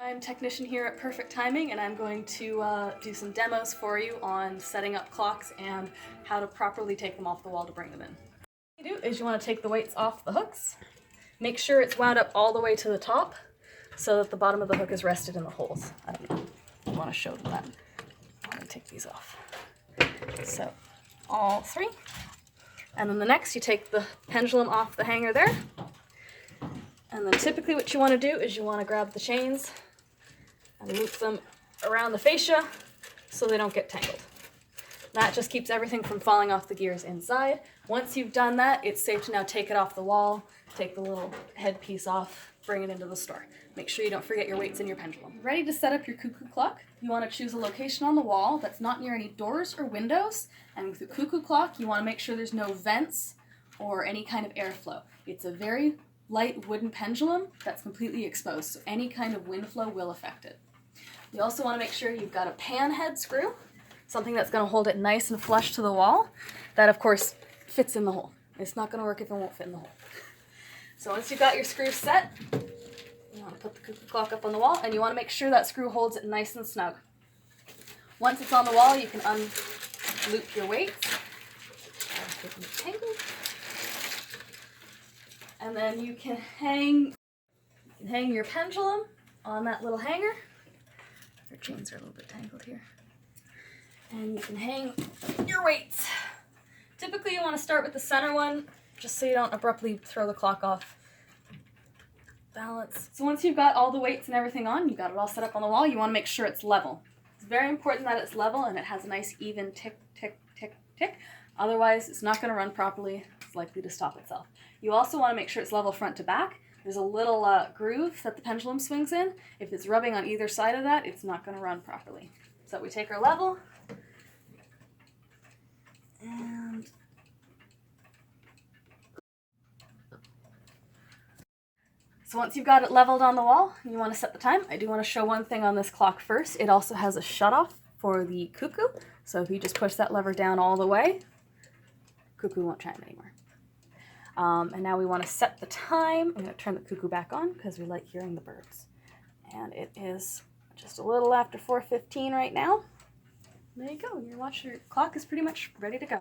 I'm technician here at Perfect Timing, and I'm going to do some demos for you on setting up clocks and how to properly take them off the wall to bring them in. What you do is you want to take the weights off the hooks. Make sure it's wound up all the way to the top so that the bottom of the hook is rested in the holes. I don't know if you want to show them that. I'm going to take these off. So all three. And then the next, you take the pendulum off the hanger there. And then typically what you want to do is you want to grab the chains and loop them around the fascia so they don't get tangled. That just keeps everything from falling off the gears inside. Once you've done that, it's safe to now take it off the wall, take the little headpiece off, bring it into the store. Make sure you don't forget your weights and your pendulum. Ready to set up your Cuckoo clock? You want to choose a location on the wall that's not near any doors or windows. And with the Cuckoo clock, you want to make sure there's no vents or any kind of airflow. It's a very light wooden pendulum that's completely exposed, so any kind of wind flow will affect it. You also want to make sure you've got a pan head screw, something that's going to hold it nice and flush to the wall. That, of course, fits in the hole. It's not going to work if it won't fit in the hole. So once you've got your screws set, you want to put the Cuckoo clock up on the wall, and you want to make sure that screw holds it nice and snug. Once it's on the wall, you can unloop your weights. And then you can hang your pendulum on that little hanger. Your chains are a little bit tangled here. And you can hang your weights. Typically you want to start with the center one, just so you don't abruptly throw the clock off balance. So once you've got all the weights and everything on, you got it all set up on the wall, you want to make sure it's level. It's very important that it's level and it has a nice even tick, tick, tick, tick. Otherwise, it's not going to run properly. It's likely to stop itself. You also want to make sure it's level front to back. There's a little groove that the pendulum swings in. If it's rubbing on either side of that, it's not going to run properly. So we take our level, and so once you've got it leveled on the wall, you want to set the time. I do want to show one thing on this clock first. It also has a shutoff for the Cuckoo. So if you just push that lever down all the way, Cuckoo won't chime anymore. And now we want to set the time. I'm going to turn the Cuckoo back on because we like hearing the birds. And it is just a little after 4:15 right now. There you go. Your clock is pretty much ready to go.